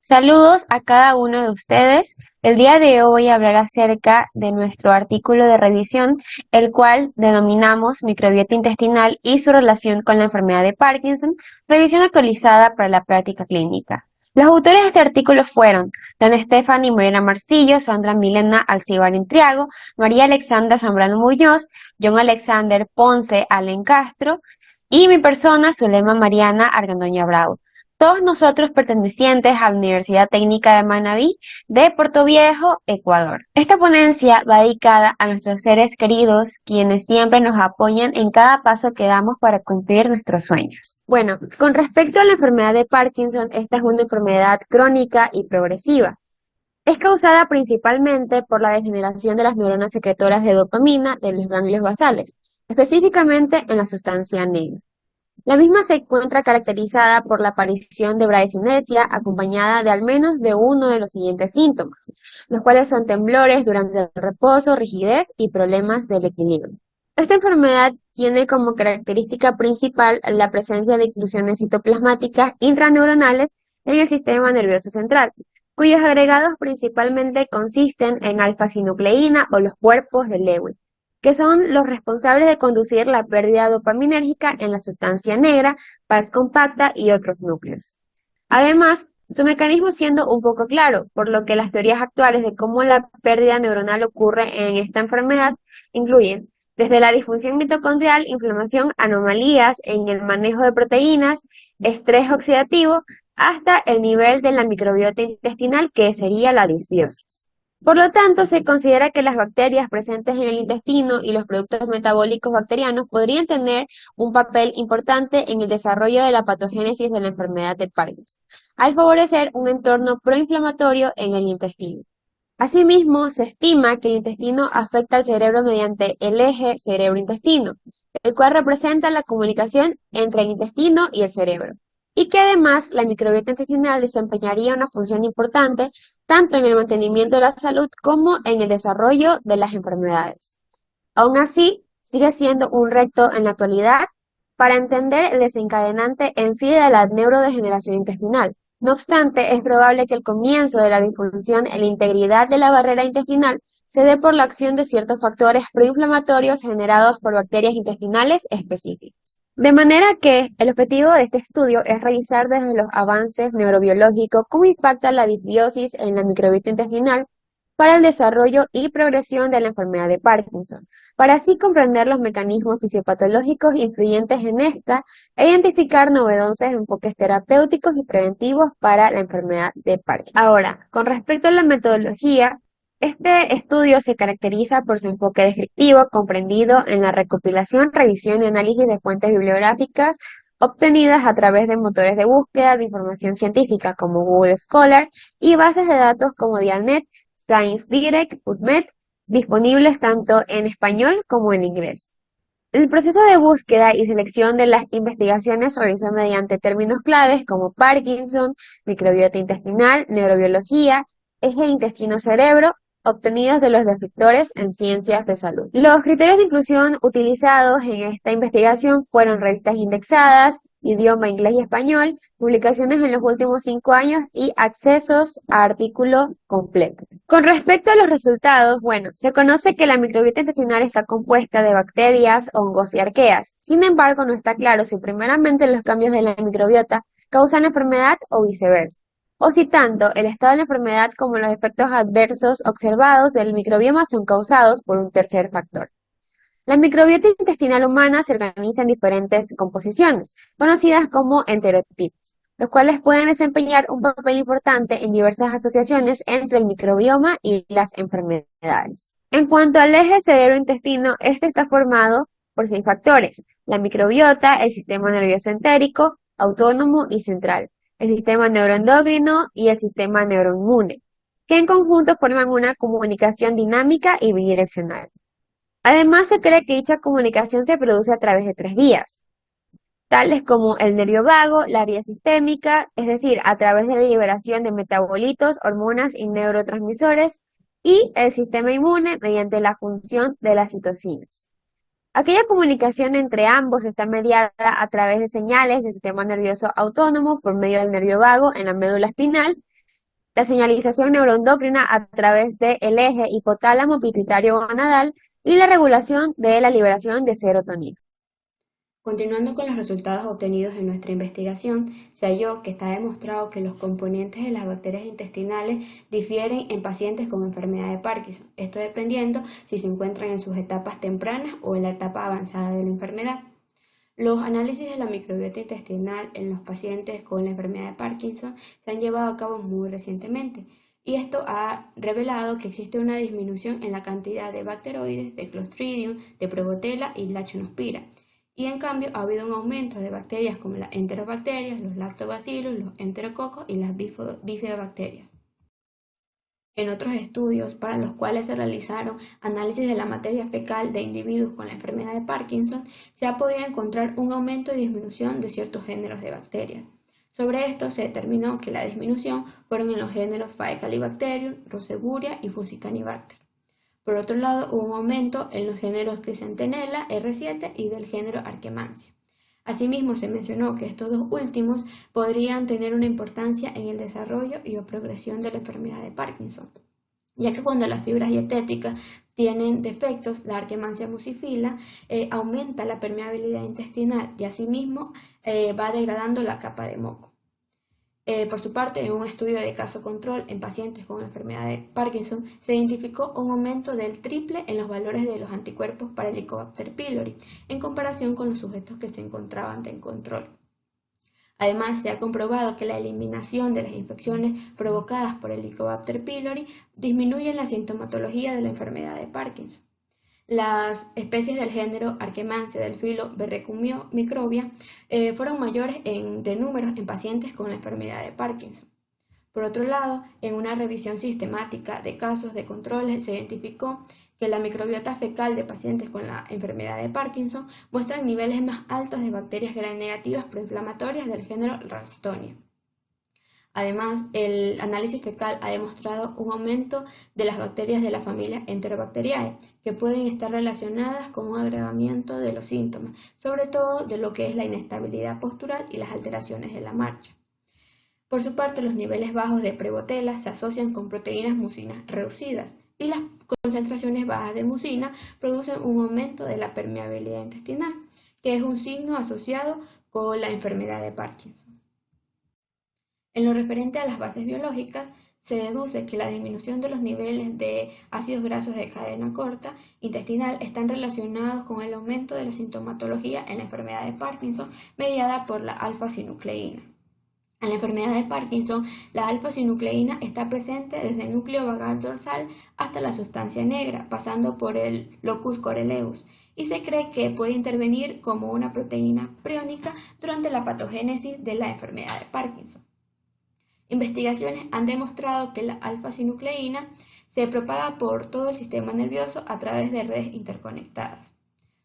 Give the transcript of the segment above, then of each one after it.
Saludos a cada uno de ustedes. El día de hoy voy a hablar acerca de nuestro artículo de revisión, el cual denominamos microbiota intestinal y su relación con la enfermedad de Parkinson, revisión actualizada para la práctica clínica. Los autores de este artículo fueron Dan Stephanie Morena Marcillo, Sandra Milena Alcibar Intriago, María Alexandra Zambrano Muñoz, John Alexander Ponce Allen Castro y mi persona, Zulema Mariana Argandoña Bravo. Todos nosotros pertenecientes a la Universidad Técnica de Manabí de Puerto Viejo, Ecuador. Esta ponencia va dedicada a nuestros seres queridos, quienes siempre nos apoyan en cada paso que damos para cumplir nuestros sueños. Bueno, con respecto a la enfermedad de Parkinson, esta es una enfermedad crónica y progresiva. Es causada principalmente por la degeneración de las neuronas secretoras de dopamina de los ganglios basales, específicamente en la sustancia negra. La misma se encuentra caracterizada por la aparición de bradicinesia acompañada de al menos de uno de los siguientes síntomas, los cuales son temblores durante el reposo, rigidez y problemas del equilibrio. Esta enfermedad tiene como característica principal la presencia de inclusiones citoplasmáticas intraneuronales en el sistema nervioso central, cuyos agregados principalmente consisten en alfa-sinucleína o los cuerpos de Lewy, que son los responsables de conducir la pérdida dopaminérgica en la sustancia negra, pars compacta y otros núcleos. Además, su mecanismo siendo un poco claro, por lo que las teorías actuales de cómo la pérdida neuronal ocurre en esta enfermedad incluyen desde la disfunción mitocondrial, inflamación, anomalías en el manejo de proteínas, estrés oxidativo, hasta el nivel de la microbiota intestinal, que sería la disbiosis. Por lo tanto, se considera que las bacterias presentes en el intestino y los productos metabólicos bacterianos podrían tener un papel importante en el desarrollo de la patogénesis de la enfermedad de Parkinson, al favorecer un entorno proinflamatorio en el intestino. Asimismo, se estima que el intestino afecta al cerebro mediante el eje cerebro-intestino, el cual representa la comunicación entre el intestino y el cerebro, y que además la microbiota intestinal desempeñaría una función importante tanto en el mantenimiento de la salud como en el desarrollo de las enfermedades. Aún así, sigue siendo un reto en la actualidad para entender el desencadenante en sí de la neurodegeneración intestinal. No obstante, es probable que el comienzo de la disfunción en la integridad de la barrera intestinal se dé por la acción de ciertos factores proinflamatorios generados por bacterias intestinales específicas. De manera que el objetivo de este estudio es revisar desde los avances neurobiológicos cómo impacta la disbiosis en la microbiota intestinal para el desarrollo y progresión de la enfermedad de Parkinson, para así comprender los mecanismos fisiopatológicos influyentes en esta e identificar novedosos enfoques terapéuticos y preventivos para la enfermedad de Parkinson. Ahora, con respecto a la metodología, este estudio se caracteriza por su enfoque descriptivo, comprendido en la recopilación, revisión y análisis de fuentes bibliográficas obtenidas a través de motores de búsqueda de información científica como Google Scholar y bases de datos como Dialnet, ScienceDirect, PubMed, disponibles tanto en español como en inglés. El proceso de búsqueda y selección de las investigaciones se realizó mediante términos claves como Parkinson, microbiota intestinal, neurobiología, eje intestino-cerebro, obtenidos de los descriptores en ciencias de salud. Los criterios de inclusión utilizados en esta investigación fueron revistas indexadas, idioma inglés y español, publicaciones en los últimos 5 años y accesos a artículo completo. Con respecto a los resultados, bueno, se conoce que la microbiota intestinal está compuesta de bacterias, hongos y arqueas. Sin embargo, no está claro si primeramente los cambios de la microbiota causan la enfermedad o viceversa, o si tanto el estado de la enfermedad como los efectos adversos observados del microbioma son causados por un tercer factor. La microbiota intestinal humana se organiza en diferentes composiciones, conocidas como enterotipos, los cuales pueden desempeñar un papel importante en diversas asociaciones entre el microbioma y las enfermedades. En cuanto al eje cerebro-intestino, este está formado por 6 factores: la microbiota, el sistema nervioso entérico, autónomo y central, el sistema neuroendocrino y el sistema neuroinmune, que en conjunto forman una comunicación dinámica y bidireccional. Además, se cree que dicha comunicación se produce a través de 3 vías, tales como el nervio vago, la vía sistémica, es decir, a través de la liberación de metabolitos, hormonas y neurotransmisores, y el sistema inmune mediante la función de las citocinas. Aquella comunicación entre ambos está mediada a través de señales del sistema nervioso autónomo por medio del nervio vago en la médula espinal la señalización neuroendocrina a través del eje hipotálamo pituitario gonadal y la regulación de la liberación de serotonina. Continuando con los resultados obtenidos en nuestra investigación, se halló que está demostrado que los componentes de las bacterias intestinales difieren en pacientes con enfermedad de Parkinson, esto dependiendo si se encuentran en sus etapas tempranas o en la etapa avanzada de la enfermedad. Los análisis de la microbiota intestinal en los pacientes con la enfermedad de Parkinson se han llevado a cabo muy recientemente, y esto ha revelado que existe una disminución en la cantidad de bacteroides, de Clostridium, de Prevotella y Lactobacillus. Y en cambio ha habido un aumento de bacterias como las enterobacterias, los lactobacillus, los enterococos y las bifidobacterias. En otros estudios para los cuales se realizaron análisis de la materia fecal de individuos con la enfermedad de Parkinson, se ha podido encontrar un aumento y disminución de ciertos géneros de bacterias. Sobre esto se determinó que la disminución fueron en los géneros Faecalibacterium, Roseburia y Fusicanibacter. Por otro lado, hubo un aumento en los géneros Chrysanthella R7 y del género Archemancia. Asimismo, se mencionó que estos dos últimos podrían tener una importancia en el desarrollo y o progresión de la enfermedad de Parkinson, ya que cuando las fibras dietéticas tienen defectos, la Archemancia musciphilia aumenta la permeabilidad intestinal y asimismo va degradando la capa de moco. Por su parte, en un estudio de caso control en pacientes con enfermedad de Parkinson, se identificó un aumento del triple en los valores de los anticuerpos para el Helicobacter pylori, en comparación con los sujetos que se encontraban en control. Además, se ha comprobado que la eliminación de las infecciones provocadas por el Helicobacter pylori disminuye la sintomatología de la enfermedad de Parkinson. Las especies del género Archemancia del filo Berrechumia fueron mayores de número en pacientes con la enfermedad de Parkinson. Por otro lado, en una revisión sistemática de casos de controles se identificó que la microbiota fecal de pacientes con la enfermedad de Parkinson muestran niveles más altos de bacterias gram negativas proinflamatorias del género Ralstonia. Además, el análisis fecal ha demostrado un aumento de las bacterias de la familia Enterobacteriae, que pueden estar relacionadas con un agravamiento de los síntomas, sobre todo de lo que es la inestabilidad postural y las alteraciones de la marcha. Por su parte, los niveles bajos de Prevotella se asocian con proteínas mucinas reducidas y las concentraciones bajas de mucina producen un aumento de la permeabilidad intestinal, que es un signo asociado con la enfermedad de Parkinson. En lo referente a las bases biológicas, se deduce que la disminución de los niveles de ácidos grasos de cadena corta intestinal están relacionados con el aumento de la sintomatología en la enfermedad de Parkinson mediada por la alfa-sinucleína. En la enfermedad de Parkinson, la alfa-sinucleína está presente desde el núcleo vagal dorsal hasta la sustancia negra, pasando por el locus coeruleus, y se cree que puede intervenir como una proteína priónica durante la patogénesis de la enfermedad de Parkinson. Investigaciones han demostrado que la alfa-sinucleína se propaga por todo el sistema nervioso a través de redes interconectadas.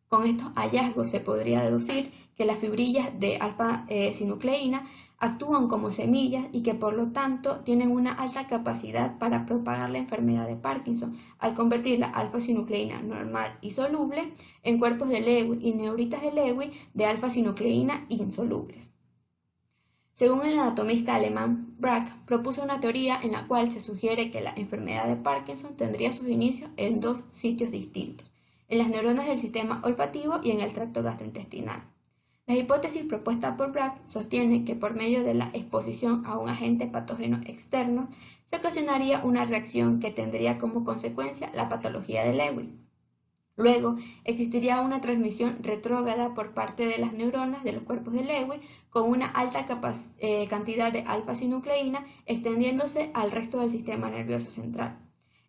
Con estos hallazgos se podría deducir que las fibrillas de alfa-sinucleína actúan como semillas y que por lo tanto tienen una alta capacidad para propagar la enfermedad de Parkinson al convertir la alfa-sinucleína normal y soluble en cuerpos de Lewy y neuritas de Lewy de alfa-sinucleína insolubles. Según el anatomista alemán Brack, propuso una teoría en la cual se sugiere que la enfermedad de Parkinson tendría sus inicios en dos sitios distintos, en las neuronas del sistema olfativo y en el tracto gastrointestinal. La hipótesis propuesta por Brack sostiene que por medio de la exposición a un agente patógeno externo se ocasionaría una reacción que tendría como consecuencia la patología de Lewy. Luego, existiría una transmisión retrógrada por parte de las neuronas de los cuerpos de Lewy con una alta cantidad de alfa-sinucleína extendiéndose al resto del sistema nervioso central.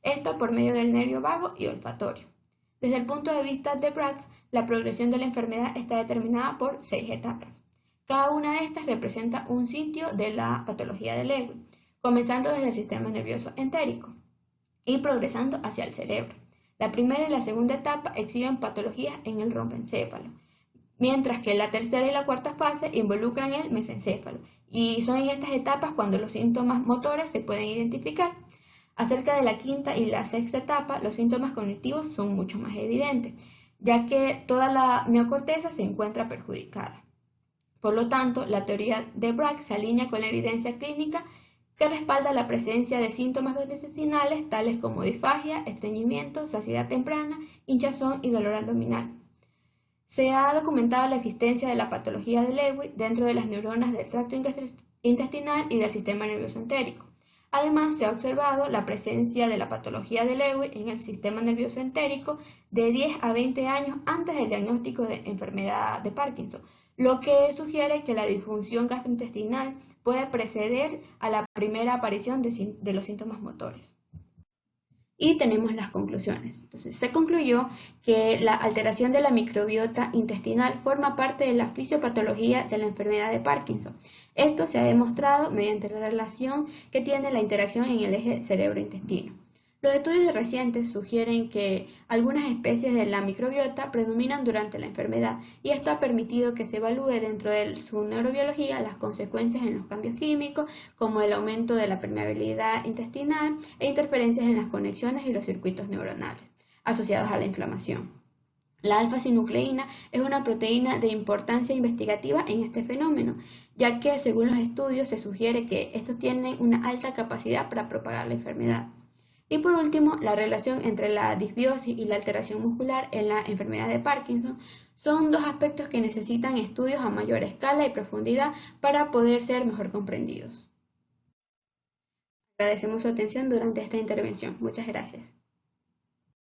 Esto por medio del nervio vago y olfatorio. Desde el punto de vista de Brack, la progresión de la enfermedad está determinada por 6 etapas. Cada una de estas representa un sitio de la patología de Lewy, comenzando desde el sistema nervioso entérico y progresando hacia el cerebro. La primera y la segunda etapa exhiben patologías en el romboencéfalo, mientras que la tercera y la cuarta fase involucran el mesencéfalo, y son en estas etapas cuando los síntomas motores se pueden identificar. Acerca de la quinta y la sexta etapa, los síntomas cognitivos son mucho más evidentes, ya que toda la neocorteza se encuentra perjudicada. Por lo tanto, la teoría de Brack se alinea con la evidencia clínica que respalda la presencia de síntomas gastrointestinales tales como disfagia, estreñimiento, saciedad temprana, hinchazón y dolor abdominal. Se ha documentado la existencia de la patología de Lewy dentro de las neuronas del tracto intestinal y del sistema nervioso entérico. Además, se ha observado la presencia de la patología de Lewy en el sistema nervioso entérico de 10 a 20 años antes del diagnóstico de enfermedad de Parkinson, lo que sugiere que la disfunción gastrointestinal puede preceder a la primera aparición de los síntomas motores. Y tenemos las conclusiones. Entonces, se concluyó que la alteración de la microbiota intestinal forma parte de la fisiopatología de la enfermedad de Parkinson. Esto se ha demostrado mediante la relación que tiene la interacción en el eje cerebro-intestino. Los estudios recientes sugieren que algunas especies de la microbiota predominan durante la enfermedad y esto ha permitido que se evalúe dentro de su neurobiología las consecuencias en los cambios químicos, como el aumento de la permeabilidad intestinal e interferencias en las conexiones y los circuitos neuronales asociados a la inflamación. La alfa-sinucleína es una proteína de importancia investigativa en este fenómeno, ya que según los estudios se sugiere que estos tienen una alta capacidad para propagar la enfermedad. Y por último, la relación entre la disbiosis y la alteración muscular en la enfermedad de Parkinson son dos aspectos que necesitan estudios a mayor escala y profundidad para poder ser mejor comprendidos. Agradecemos su atención durante esta intervención. Muchas gracias.